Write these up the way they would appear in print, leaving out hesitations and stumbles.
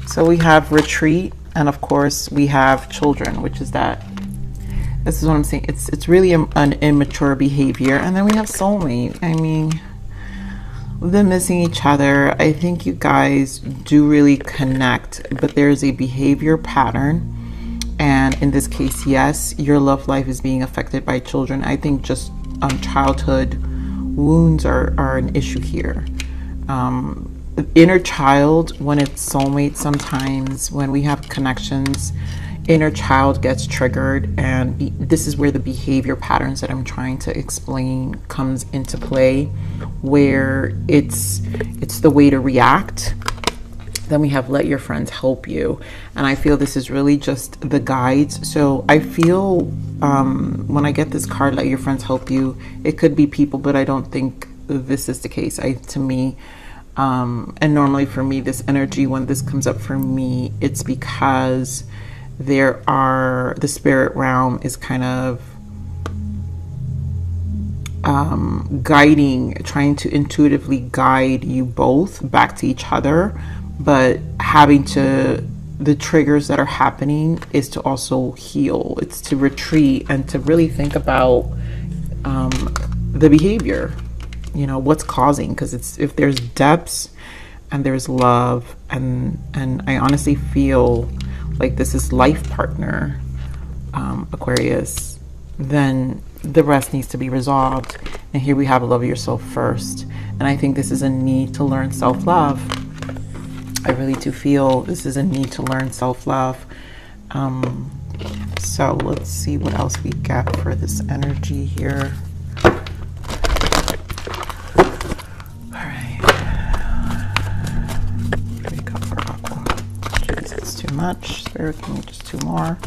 So we have retreat, and of course we have children, which is that. This is what I'm saying. It's really an immature behavior. And then we have soulmate. I mean, we've been missing each other. I think you guys do really connect, but there's a behavior pattern. And in this case, yes, your love life is being affected by children. I think just childhood wounds are an issue here. Inner child, when it's soulmate, sometimes when we have connections, inner child gets triggered, and this is where the behavior patterns that I'm trying to explain comes into play, where it's the way to react. Then we have let your friends help you, and I feel this is really just the guides. So I feel when I get this card, let your friends help you, it could be people, but I don't think this is the case. To me, and normally for me, this energy, when this comes up for me, it's because the spirit realm is kind of guiding, trying to intuitively guide you both back to each other, but the triggers that are happening is to also heal. It's to retreat and to really think about the behavior, what's causing, because if there's depths and there's love, and I honestly feel like this is life partner, Aquarius, then the rest needs to be resolved. And here we have love yourself first. And I think this is a need to learn self-love. I really do feel this is a need to learn self-love. So let's see what else we get for this energy here. Much. Spirit, give me just two more.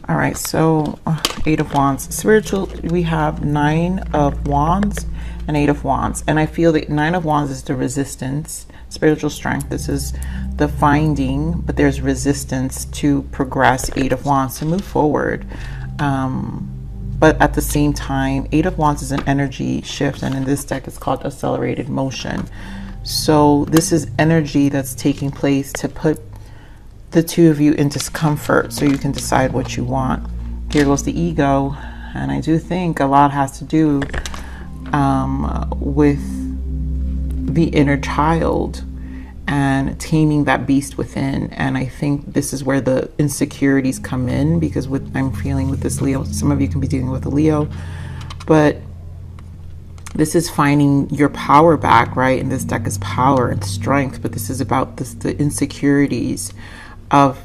All right, so Eight of Wands. Spiritual, we have Nine of Wands and Eight of Wands, and I feel that Nine of Wands is the resistance, spiritual strength. This is the finding, but there's resistance to progress. Eight of Wands, to move forward, but at the same time, Eight of Wands is an energy shift, and in this deck it's called accelerated motion. So this is energy that's taking place to put the two of you in discomfort so you can decide what you want. Here goes the ego, and I do think a lot has to do with the inner child and taming that beast within. And I think this is where the insecurities come in, because I'm feeling with this Leo, some of you can be dealing with a Leo, but this is finding your power back, right? And this deck is power and strength, but this is about the insecurities of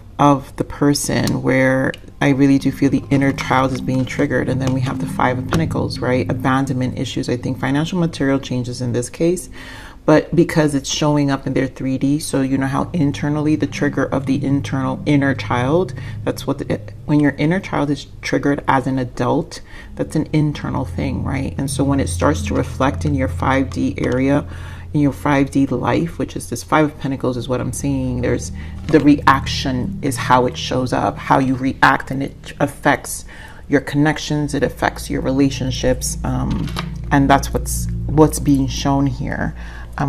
the person, where I really do feel the inner child is being triggered. And then we have the Five of Pentacles, right? Abandonment issues. I think financial material changes in this case, but because it's showing up in their 3D, so you know how internally the trigger of the inner child, that's what when your inner child is triggered as an adult, that's an internal thing, right? And so when it starts to reflect in your 5D area, in your 5D life, which is this Five of Pentacles is what I'm seeing, there's the reaction is how it shows up, how you react, and it affects your connections, it affects your relationships, and that's what's being shown here.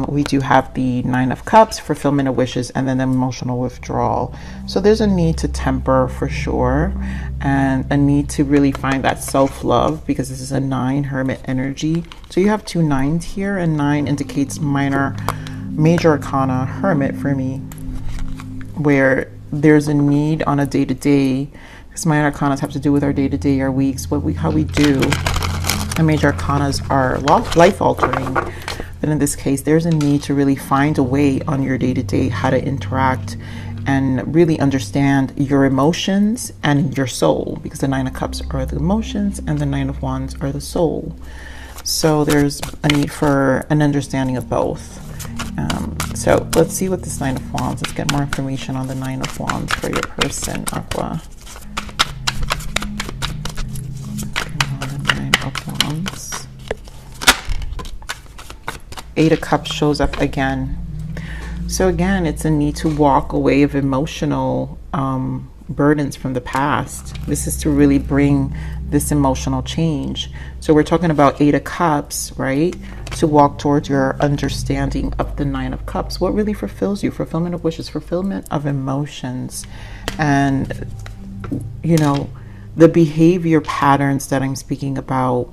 We do have the Nine of Cups, fulfillment of wishes, and then the emotional withdrawal. So there's a need to temper for sure, and a need to really find that self-love, because this is a 9 Hermit energy. So you have two nines here, and 9 indicates major arcana Hermit for me, where there's a need on a day-to-day, because minor arcanas have to do with our day-to-day, our weeks, how we do. And major arcanas are life-altering. But in this case, there's a need to really find a way on your day-to-day how to interact and really understand your emotions and your soul, because the Nine of Cups are the emotions and the Nine of Wands are the soul. So there's a need for an understanding of both. So let's see what this Nine of Wands, let's get more information on the Nine of Wands for your person, Aqua. The Nine of Wands. Eight of Cups shows up again. So again, it's a need to walk away of emotional burdens from the past. This is to really bring this emotional change. So we're talking about Eight of Cups, right? To walk towards your understanding of the Nine of Cups. What really fulfills you? Fulfillment of wishes, fulfillment of emotions. And, you know, the behavior patterns that I'm speaking about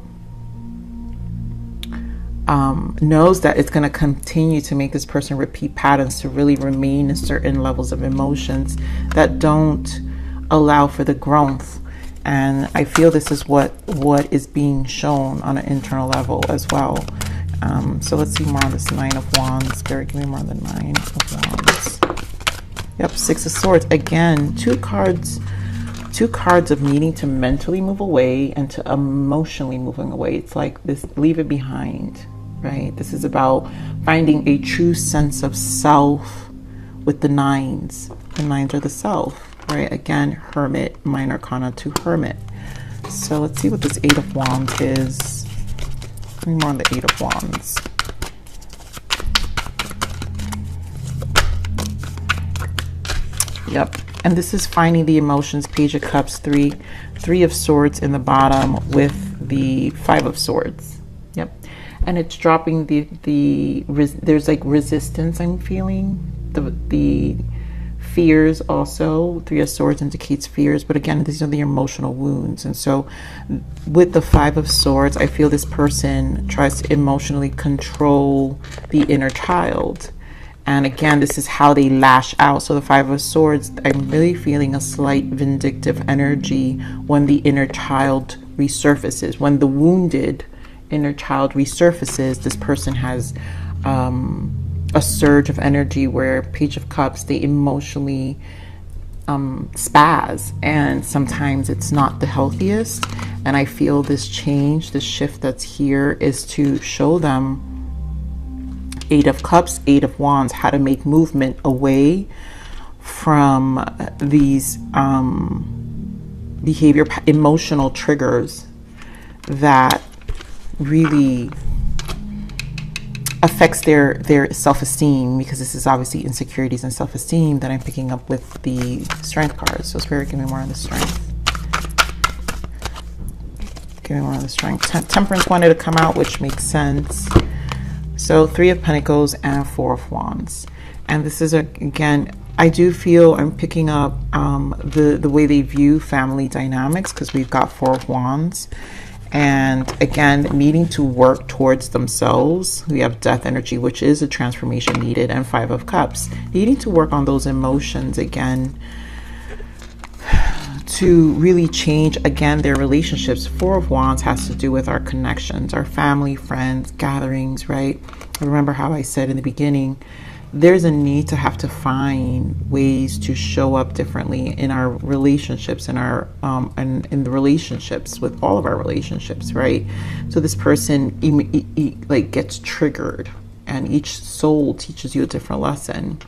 knows that it's going to continue to make this person repeat patterns to really remain in certain levels of emotions that don't allow for the growth. And I feel this is what is being shown on an internal level as well. So let's see more on this Nine of Wands. Spirit, give me more on the Nine of Wands. Yep, Six of Swords. Again, two cards of needing to mentally move away and to emotionally moving away. It's like this, leave it behind, right? This is about finding a true sense of self with the nines. The nines are the self, right? Again, Hermit, Minor Arcana to Hermit. So let's see what this Eight of Wands is. More on the Eight of Wands. Yep. And this is finding the emotions. Page of Cups, three of Swords in the bottom with the Five of Swords. Yep. And it's dropping there's like resistance I'm feeling. The fears also. Three of Swords indicates fears, but again, these are the emotional wounds. And so with the Five of Swords, I feel this person tries to emotionally control the inner child. And again, this is how they lash out. So the Five of Swords, I'm really feeling a slight vindictive energy when the inner child resurfaces. When the wounded inner child resurfaces, this person has a surge of energy where Page of Cups, they emotionally spaz. And sometimes it's not the healthiest. And I feel this change, this shift that's here is to show them Eight of Cups, Eight of Wands, how to make movement away from these emotional triggers that really affects their self-esteem, because this is obviously insecurities and self-esteem that I'm picking up with the Strength cards. So Spirit, give me more on the Strength. Give me more on the Strength. Temperance wanted to come out, which makes sense. So Three of Pentacles and Four of Wands. And this is, again, I do feel I'm picking up the way they view family dynamics, because we've got Four of Wands. And again, needing to work towards themselves. We have Death energy, which is a transformation needed, and Five of Cups. Needing to work on those emotions again to really change, again, their relationships. Four of Wands has to do with our connections, our family, friends, gatherings, right? Remember how I said in the beginning, there's a need to have to find ways to show up differently in our relationships, in our and in the relationships with all of our relationships, right? So this person like gets triggered, and each soul teaches you a different lesson.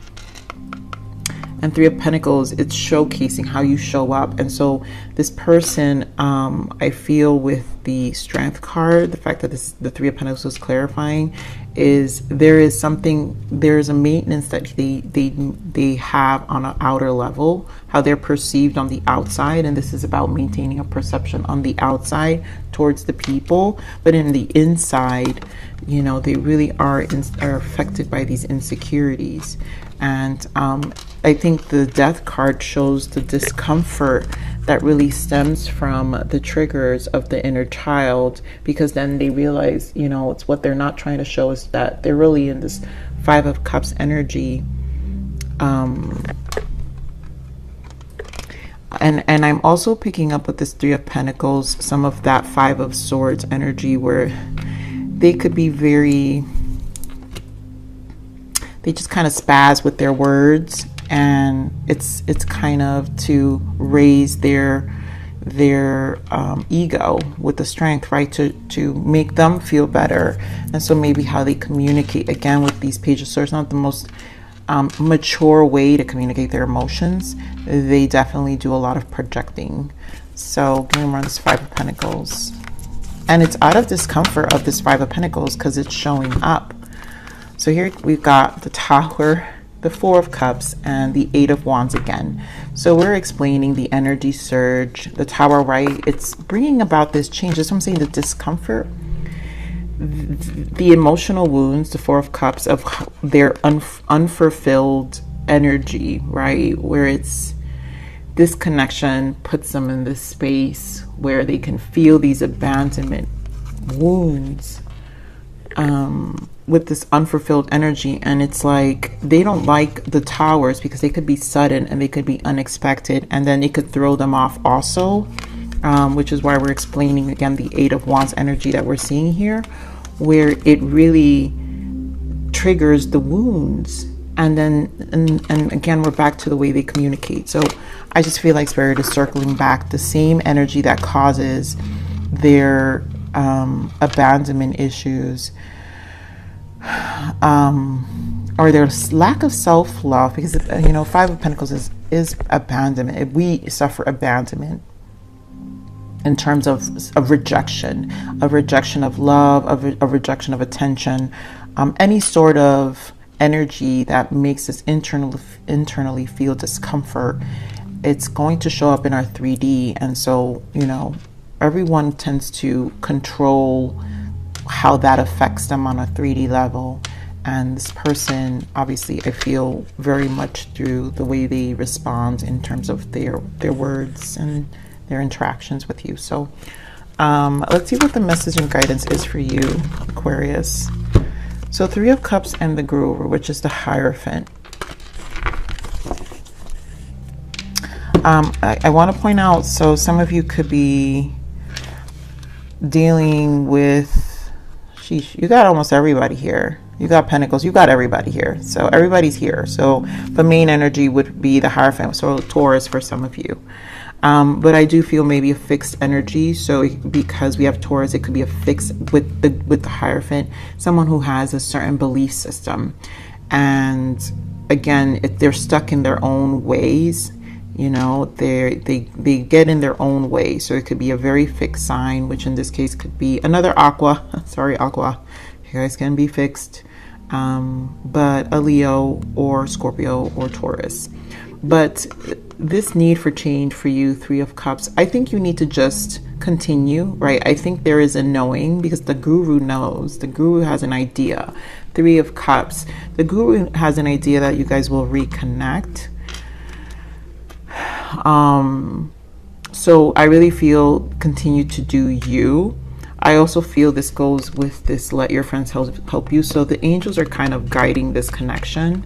And Three of Pentacles, it's showcasing how you show up. And so this person, I feel with the Strength card, the fact that the Three of Pentacles is clarifying, is there's a maintenance that they have on an outer level, how they're perceived on the outside. And this is about maintaining a perception on the outside towards the people. But in the inside, you know, they really are affected by these insecurities. And I think the Death card shows the discomfort that really stems from the triggers of the inner child, because then they realize, you know, it's what they're not trying to show is that they're really in this Five of Cups energy. And I'm also picking up with this Three of Pentacles, some of that Five of Swords energy, where they could be they just kind of spaz with their words, and it's kind of to raise their ego with the Strength, right? To make them feel better. And so maybe how they communicate, again, with these Page of Swords, not the most mature way to communicate their emotions. They definitely do a lot of projecting. So give me more on this Five of Pentacles. And it's out of discomfort of this Five of Pentacles because it's showing up. So here we've got the Tower, the Four of Cups, and the Eight of Wands again. So we're explaining the energy surge, the Tower, right? It's bringing about this change. That's what I'm saying, the discomfort, the emotional wounds, the Four of Cups, of their unfulfilled energy, right? Where it's this connection puts them in this space where they can feel these abandonment wounds with this unfulfilled energy. And it's like they don't like the Towers because they could be sudden and they could be unexpected, and then it could throw them off also, which is why we're explaining again the Eight of Wands energy that we're seeing here, where it really triggers the wounds. And then and again, we're back to the way they communicate. So I just feel like Spirit is circling back the same energy that causes their abandonment issues, or their lack of self-love, because you know, Five of Pentacles is abandonment. We suffer abandonment in terms of rejection of love, of rejection of attention, any sort of energy that makes us internally feel discomfort. It's going to show up in our 3D. And so, you know, everyone tends to control how that affects them on a 3D level. And this person, obviously, I feel very much through the way they respond in terms of their words and their interactions with you. So let's see what the message and guidance is for you, Aquarius. So Three of Cups and the Guru, which is the Hierophant. I want to point out, so some of you could be dealing with, sheesh, you got almost everybody here. You got Pentacles, you got everybody here. So everybody's here. So the main energy would be the Hierophant, so Taurus for some of you. But I do feel maybe a fixed energy. So because we have Taurus, it could be a fix with the Hierophant, someone who has a certain belief system. And again, if they're stuck in their own ways, you know, they get in their own way. So it could be a very fixed sign, which in this case could be another Aqua. Sorry, Aqua. You guys can be fixed. But a Leo or Scorpio or Taurus. But this need for change for you, Three of Cups, I think you need to just continue, right? I think there is a knowing, because the Guru knows. The Guru has an idea. Three of Cups. The Guru has an idea that you guys will reconnect. So I really feel continue to do you. I also feel this goes with this let your friends help you. So the angels are kind of guiding this connection.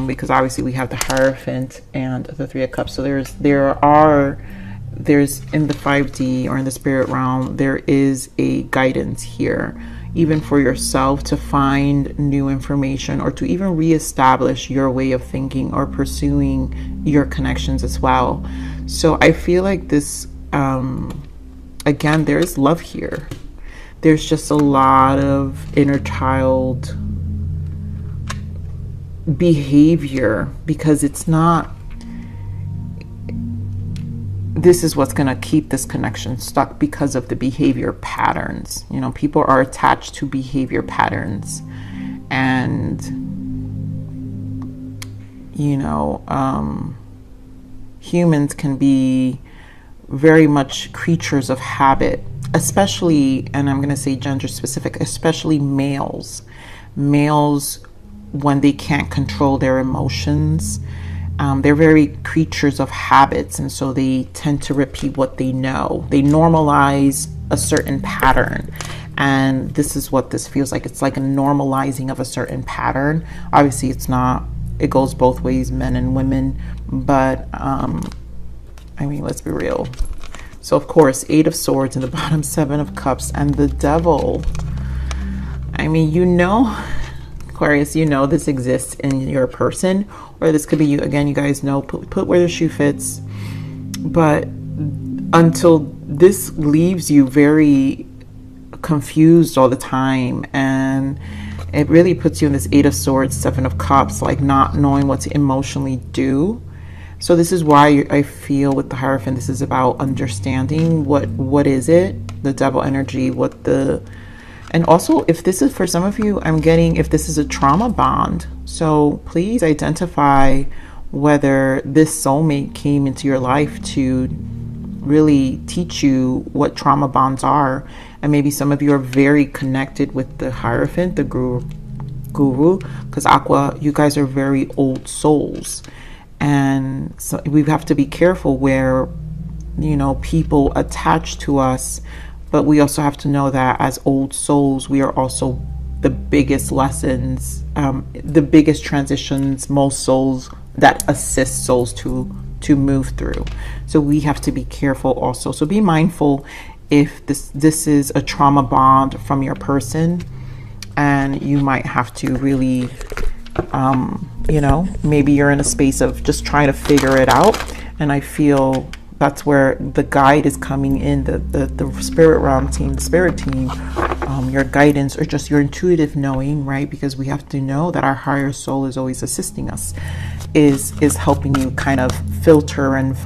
Because obviously we have the Hierophant and the Three of Cups. So there's in the 5D or in the spirit realm, there is a guidance here, even for yourself to find new information or to even reestablish your way of thinking or pursuing your connections as well. So I feel like this, again, there is love here. There's just a lot of inner child behavior, because it's not, this is what's going to keep this connection stuck, because of the behavior patterns. You know, people are attached to behavior patterns, and you know, humans can be very much creatures of habit, especially, and I'm going to say gender specific, especially males when they can't control their emotions. They're very creatures of habits, and so they tend to repeat what they know. They normalize a certain pattern, and this is what this feels like. It's like a normalizing of a certain pattern. Obviously it's not, it goes both ways, men and women, but I mean, let's be real. So of course, Eight of Swords in the bottom, Seven of Cups, and the Devil. I mean, you know, Aquarius, you know this exists in your person, or this could be you. Again, you guys know, put where the shoe fits. But until this leaves you very confused all the time, and it really puts you in this Eight of Swords, Seven of Cups, like not knowing what to emotionally do. So this is why I feel with the Hierophant, this is about understanding what is it, the Devil energy, what the And also, if this is for some of you, I'm getting if this is a trauma bond. So please identify whether this soulmate came into your life to really teach you what trauma bonds are. And maybe some of you are very connected with the Hierophant, the guru, because Aqua, you guys are very old souls. And so we have to be careful where, you know, people attach to us. But we also have to know that as old souls, we are also the biggest lessons, the biggest transitions, most souls that assist souls to move through. So we have to be careful also. So be mindful if this is a trauma bond from your person, and you might have to really, you know, maybe you're in a space of just trying to figure it out. And I feel that's where the guide is coming in, the spirit realm team, the spirit team, your guidance, or just your intuitive knowing, right? Because we have to know that our higher soul is always assisting us, is helping you kind of filter and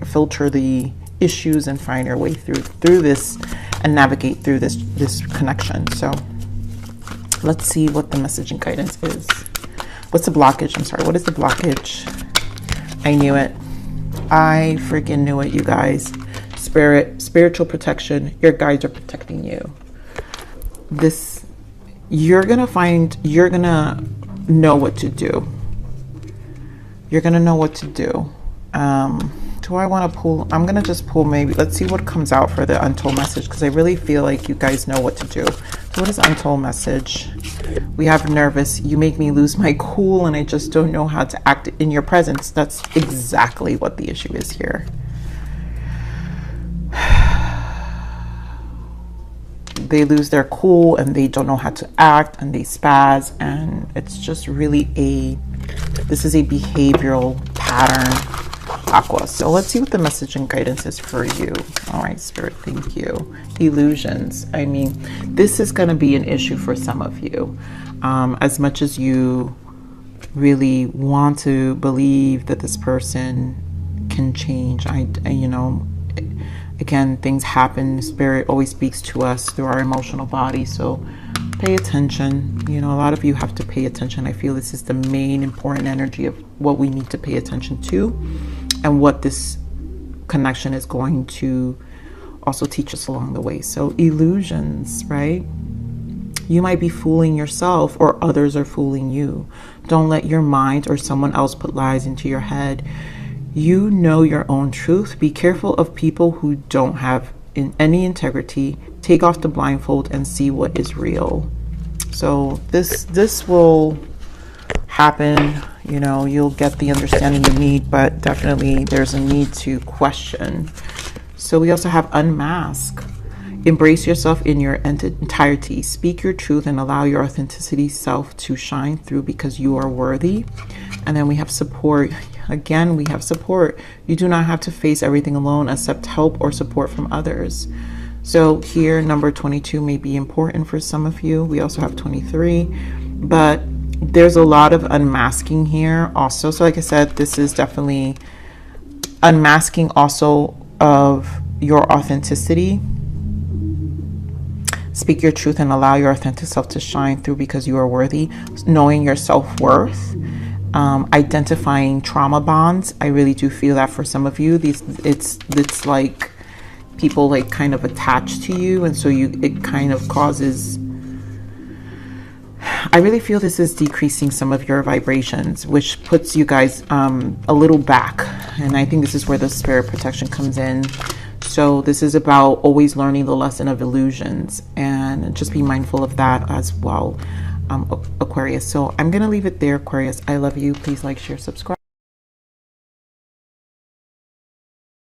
filter the issues and find your way through this and navigate through this connection. So let's see what the message and guidance is. What's the blockage? I'm sorry, what is the blockage? I knew it. I freaking knew it, you guys. Spiritual protection. Your guides are protecting you. You're gonna know what to do. You're gonna know what to do. Do I want to pull? I'm gonna just pull, maybe. Let's see what comes out for the untold message, because I really feel like you guys know what to do. So what is untold message? We have nervous. You make me lose my cool, and I just don't know how to act in your presence. That's exactly what the issue is here. They lose their cool and they don't know how to act, and they spaz, and it's just really this is a behavioral pattern, Aqua. So let's see what the message and guidance is for you. All right, Spirit, thank you. Illusions. I mean, this is going to be an issue for some of you. As much as you really want to believe that this person can change, you know, again, things happen. Spirit always speaks to us through our emotional body. So pay attention. You know, a lot of you have to pay attention. I feel this is the main important energy of what we need to pay attention to, and what this connection is going to also teach us along the way. So illusions, right? You might be fooling yourself, or others are fooling you. Don't let your mind or someone else put lies into your head. You know your own truth. Be careful of people who don't have any integrity. Take off the blindfold and see what is real. So this will happen. You know, you'll get the understanding you need, but definitely there's a need to question. So we also have unmask. Embrace yourself in your entirety. Speak your truth and allow your authenticity self to shine through, because you are worthy. And then we have support. Again, we have support. You do not have to face everything alone. Accept help or support from others. So here, number 22 may be important for some of you. We also have 23, but there's a lot of unmasking here also. So like I said, this is definitely unmasking also of your authenticity. Speak your truth and allow your authentic self to shine through, because you are worthy. Knowing your self-worth. Identifying trauma bonds. I really do feel that for some of you, it's like people like kind of attach to you, and so it kind of causes, I really feel this is decreasing some of your vibrations, which puts you guys a little back. And I think this is where the spirit protection comes in. So this is about always learning the lesson of illusions, and just be mindful of that as well, Aquarius. So I'm going to leave it there, Aquarius. I love you. Please like, share, subscribe.